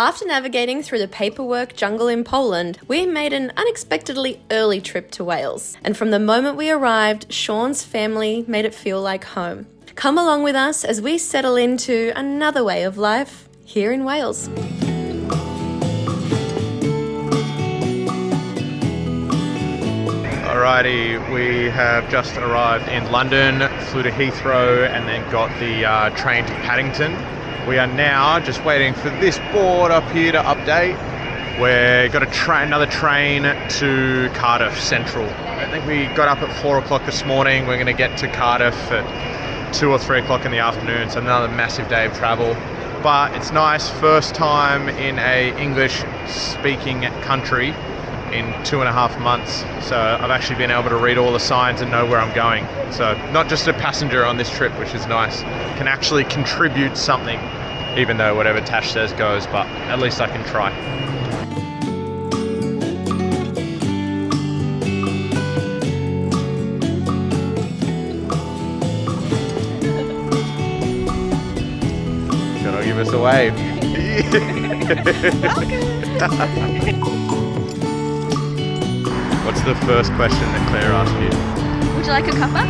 After navigating through the paperwork jungle in Poland, we made an unexpectedly early trip to Wales. And from the moment we arrived, Sean's family made it feel like home. Come along with us as we settle into another way of life here in Wales. Alrighty, we have just arrived in London, flew to Heathrow and then got the train to Paddington. We are now just waiting for this board up here to update. We've got another train to Cardiff Central. I think we got up at 4 o'clock this morning. We're going to get to Cardiff at 2 or 3 o'clock in the afternoon. So another massive day of travel. But it's nice, first time in a English-speaking country in 2.5 months. So I've actually been able to read all the signs and know where I'm going. So not just a passenger on this trip, which is nice. Can actually contribute something, even though whatever Tash says goes, but at least I can try. Gotta give us a wave. What's the first question that Claire asked you? Would you like a cuppa?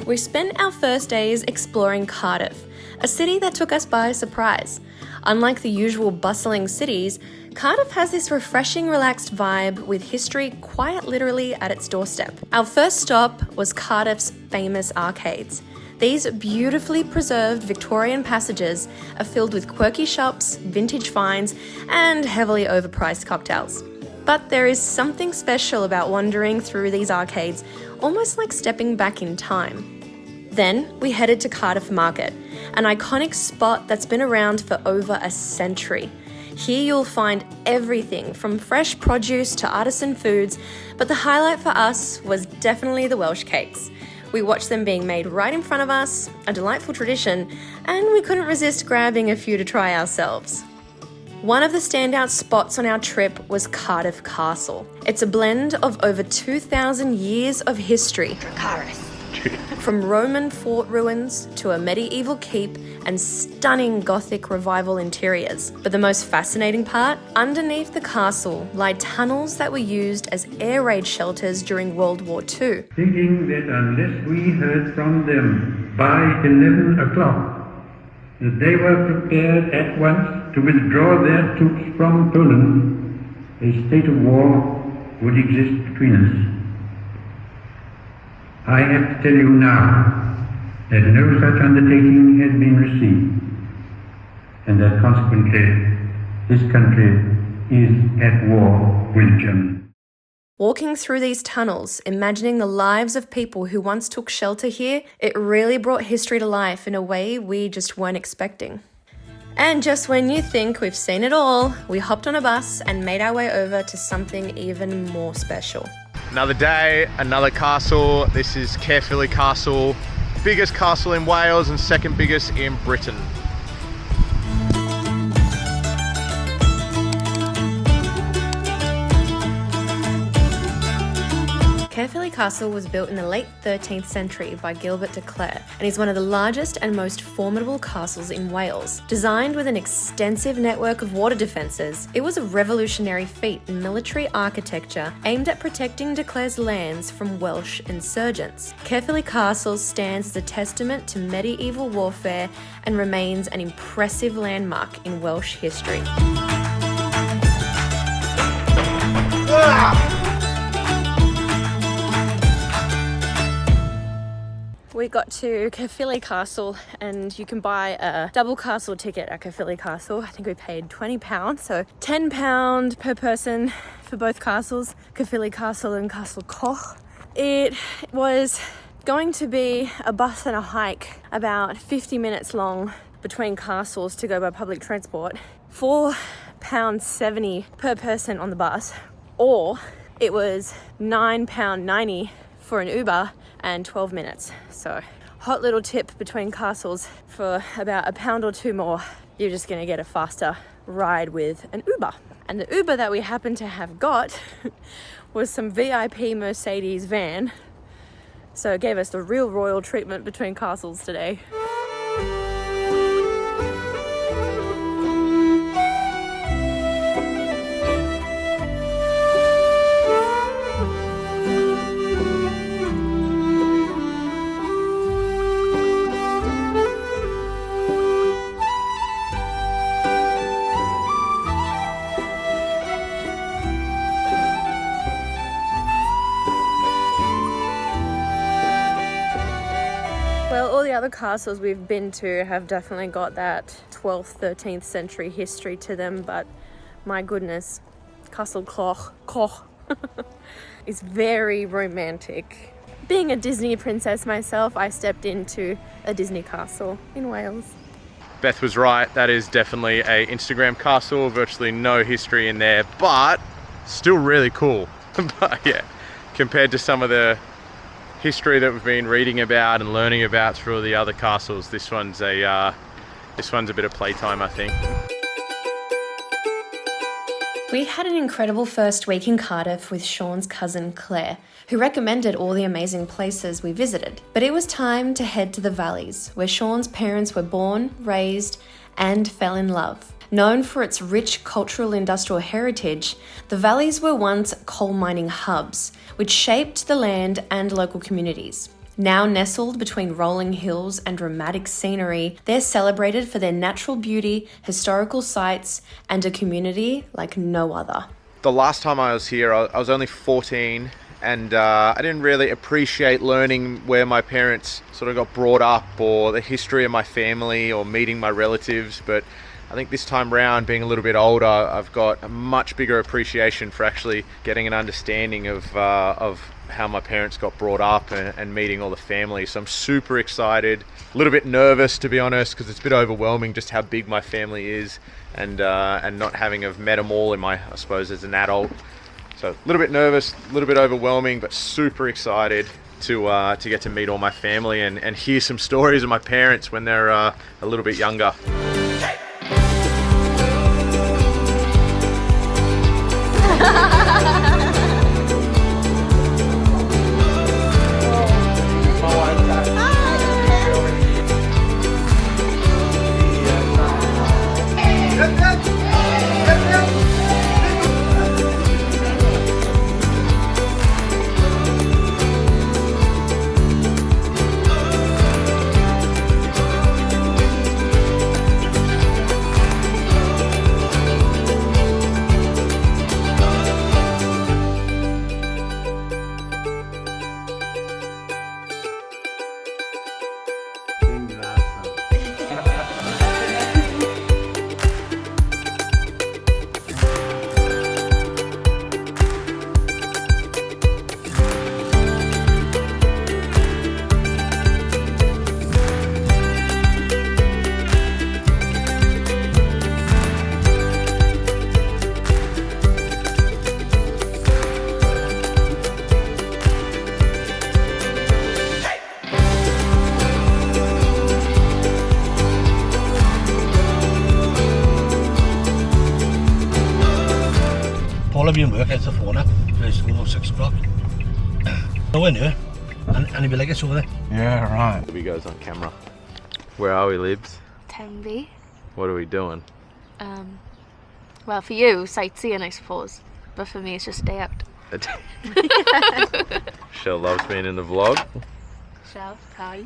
We spent our first days exploring Cardiff, a city that took us by surprise. Unlike the usual bustling cities, Cardiff has this refreshing, relaxed vibe with history quite literally at its doorstep. Our first stop was Cardiff's famous arcades. These beautifully preserved Victorian passages are filled with quirky shops, vintage finds, and heavily overpriced cocktails. But there is something special about wandering through these arcades, almost like stepping back in time. Then we headed to Cardiff Market, an iconic spot that's been around for over a century. Here you'll find everything from fresh produce to artisan foods, but the highlight for us was definitely the Welsh cakes. We watched them being made right in front of us, a delightful tradition, and we couldn't resist grabbing a few to try ourselves. One of the standout spots on our trip was Cardiff Castle. It's a blend of over 2,000 years of history. From Roman fort ruins to a medieval keep and stunning Gothic revival interiors. But the most fascinating part, underneath the castle lie tunnels that were used as air raid shelters during World War II. Thinking that unless we heard from them by 11 o'clock, that they were prepared at once to withdraw their troops from Poland, a state of war would exist between us. I have to tell you now that no such undertaking has been received, and that consequently this country is at war with Germany. Walking through these tunnels, imagining the lives of people who once took shelter here, it really brought history to life in a way we just weren't expecting. And just when you think we've seen it all, we hopped on a bus and made our way over to something even more special. Another day, another castle. This is Caerphilly Castle, biggest castle in Wales and second biggest in Britain. Caerphilly Castle was built in the late 13th century by Gilbert de Clare and is one of the largest and most formidable castles in Wales. Designed with an extensive network of water defences, it was a revolutionary feat in military architecture aimed at protecting de Clare's lands from Welsh insurgents. Caerphilly Castle stands as a testament to medieval warfare and remains an impressive landmark in Welsh history. We got to Caerphilly Castle and you can buy a double castle ticket at Caerphilly Castle. I think we paid £20, so £10 per person for both castles, Caerphilly Castle and Castle Coch. It was going to be a bus and a hike about 50 minutes long between castles to go by public transport. £4.70 per person on the bus, or it was £9.90 for an Uber and 12 minutes. So hot little tip between castles, for about £1 or $2 more, you're just gonna get a faster ride with an Uber. And the Uber that we happened to have got was some VIP Mercedes van. So it gave us the real royal treatment between castles today. other castles we've been to have definitely got that 12th, 13th century history to them, but my goodness, Castle Koch is very romantic. Being a Disney princess myself, I stepped into a Disney castle in Wales. Beth was right, that is definitely a Instagram castle, virtually no history in there, but still really cool. But yeah, compared to some of the history that we've been reading about and learning about through the other castles, this one's a bit of playtime, I think. We had an incredible first week in Cardiff with Sean's cousin Claire, who recommended all the amazing places we visited. But it was time to head to the valleys, where Sean's parents were born, raised, and fell in love. Known for its rich cultural industrial heritage, the valleys were once coal mining hubs, which shaped the land and local communities. Now nestled between rolling hills and dramatic scenery, they're celebrated for their natural beauty, historical sites, and a community like no other. The last time I was here, I was only 14, and I didn't really appreciate learning where my parents sort of got brought up, or the history of my family, or meeting my relatives. But I think this time round, being a little bit older, I've got a much bigger appreciation for actually getting an understanding of how my parents got brought up and meeting all the family. So I'm super excited, a little bit nervous, to be honest, because it's a bit overwhelming just how big my family is, and not having have met them all I suppose as an adult. So a little bit nervous, a little bit overwhelming, but super excited to get to meet all my family and hear some stories of my parents when they're a little bit younger. All of you work out the phone up. It's almost 6 o'clock. Go in here, and he'll be like, it's over there. Yeah, right. We goes on camera. Where are we, Libs? Tenby. What are we doing? Well, for you, sightseeing, I suppose. But for me, it's just a day out. Shell loves being in the vlog. Shell, hi.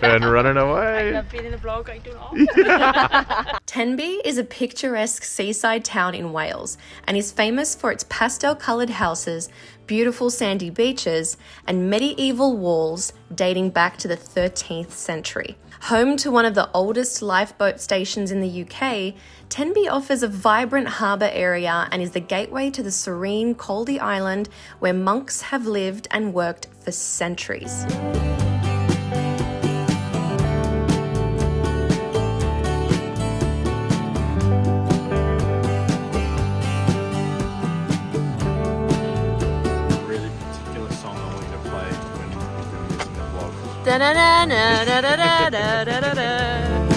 And running away. I love being in the vlog, I do not. Tenby is a picturesque seaside town in Wales and is famous for its pastel-coloured houses, beautiful sandy beaches, and medieval walls dating back to the 13th century. Home to one of the oldest lifeboat stations in the UK, Tenby offers a vibrant harbour area and is the gateway to the serene Caldy Island, where monks have lived and worked for centuries. Da da da da da da da da da da.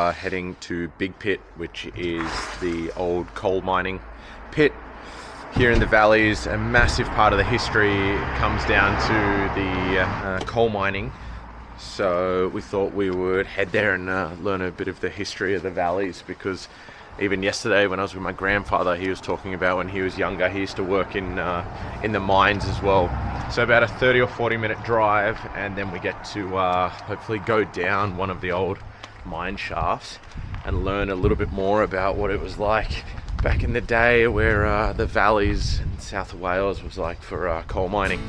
are heading to Big Pit, which is the old coal mining pit here in the valleys. A massive part of the history comes down to the coal mining. So we thought we would head there and learn a bit of the history of the valleys, because even yesterday when I was with my grandfather, he was talking about when he was younger, he used to work in the mines as well. So about a 30 or 40 minute drive, and then we get to hopefully go down one of the old mine shafts and learn a little bit more about what it was like back in the day, where the valleys in south of Wales was like for coal mining.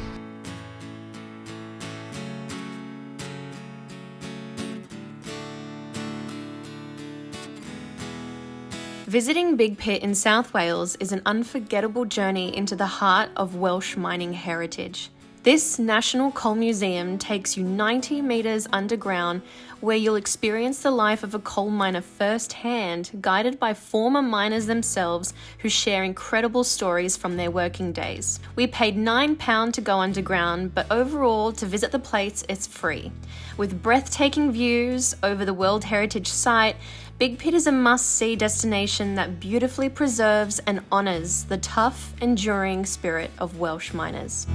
Visiting Big Pit in South Wales is an unforgettable journey into the heart of Welsh mining heritage. This National Coal Museum takes you 90 metres underground, where you'll experience the life of a coal miner firsthand, guided by former miners themselves who share incredible stories from their working days. We paid £9 to go underground, but overall to visit the place it's free. With breathtaking views over the World Heritage Site, Big Pit is a must-see destination that beautifully preserves and honours the tough, enduring spirit of Welsh miners.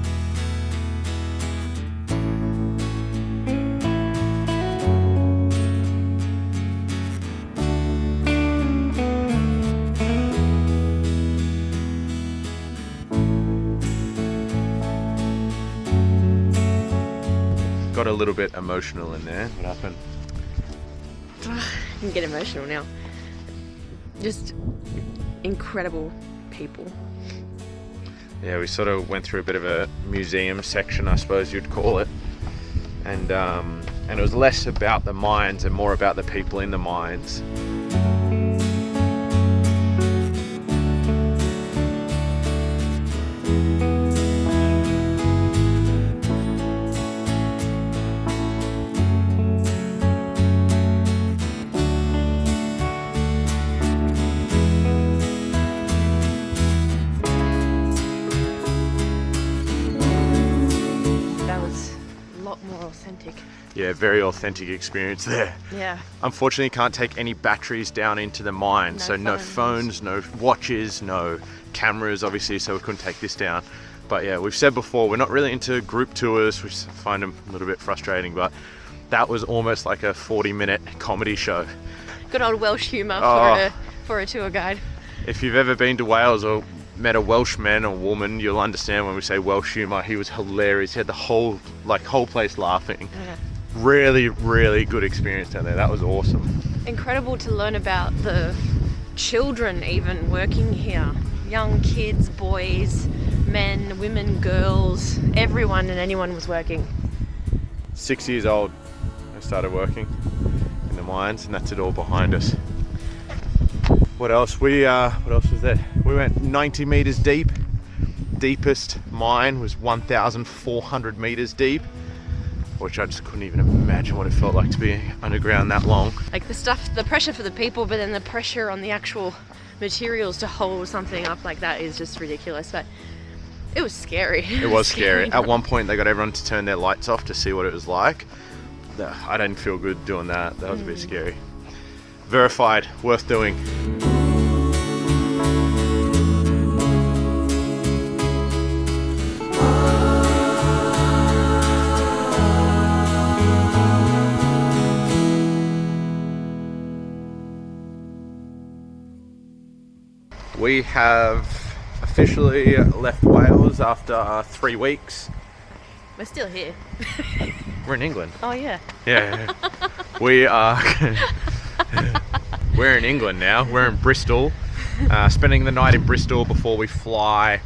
Got a little bit emotional in there. What happened? I can get emotional now. Just incredible people. Yeah, we sort of went through a bit of a museum section, I suppose you'd call it. And it was less about the mines and more about the people in the mines. Yeah, very authentic experience there. Yeah. Unfortunately, you can't take any batteries down into the mine. No phones, no watches, no cameras, obviously, so we couldn't take this down. But yeah, we've said before, we're not really into group tours, which I find them a little bit frustrating, but that was almost like a 40-minute comedy show. Good old Welsh humour for a tour guide. If you've ever been to Wales or met a Welsh man or woman, you'll understand when we say Welsh humour. He was hilarious. He had the whole place laughing. Yeah. Really, really good experience down there. That was awesome. Incredible to learn about the children even working here. Young kids, boys, men, women, girls, everyone and anyone was working. 6 years old, I started working in the mines, and that's it all behind us. What else? What else was there? We went 90 meters deep. Deepest mine was 1,400 meters deep, which I just couldn't even imagine what it felt like to be underground that long. Like the pressure for the people, but then the pressure on the actual materials to hold something up like that is just ridiculous. But it was scary. It was scary. At one point, they got everyone to turn their lights off to see what it was like. I didn't feel good doing that. That was a bit scary. Verified, worth doing. We have officially left Wales after 3 weeks. We're still here. We're in England. Oh yeah. Yeah. We are. We're in England now. We're in Bristol. Spending the night in Bristol before we fly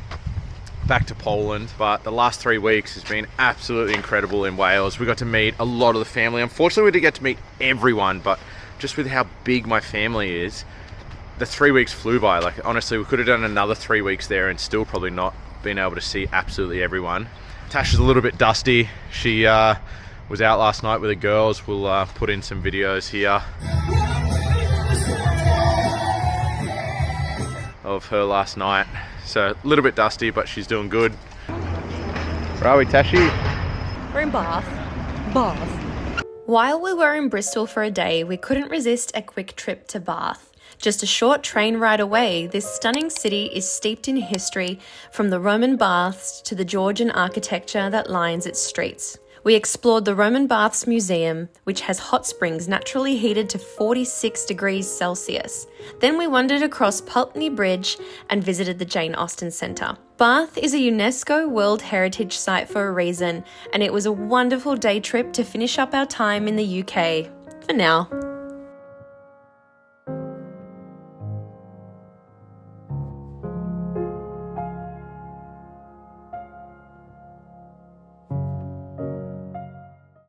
back to Poland. But the last 3 weeks has been absolutely incredible in Wales. We got to meet a lot of the family. Unfortunately, we didn't get to meet everyone, but just with how big my family is, the 3 weeks flew by. Like, honestly, we could have done another 3 weeks there and still probably not been able to see absolutely everyone. Tash is a little bit dusty. She was out last night with the girls. We'll put in some videos here of her last night. So a little bit dusty, but she's doing good. Where are we, Tashi? We're in Bath. While we were in Bristol for a day, we couldn't resist a quick trip to Bath. Just a short train ride away, this stunning city is steeped in history, from the Roman baths to the Georgian architecture that lines its streets. We explored the Roman Baths Museum, which has hot springs naturally heated to 46 degrees Celsius. Then we wandered across Pulteney Bridge and visited the Jane Austen Centre. Bath is a UNESCO World Heritage Site for a reason, and it was a wonderful day trip to finish up our time in the UK. For now.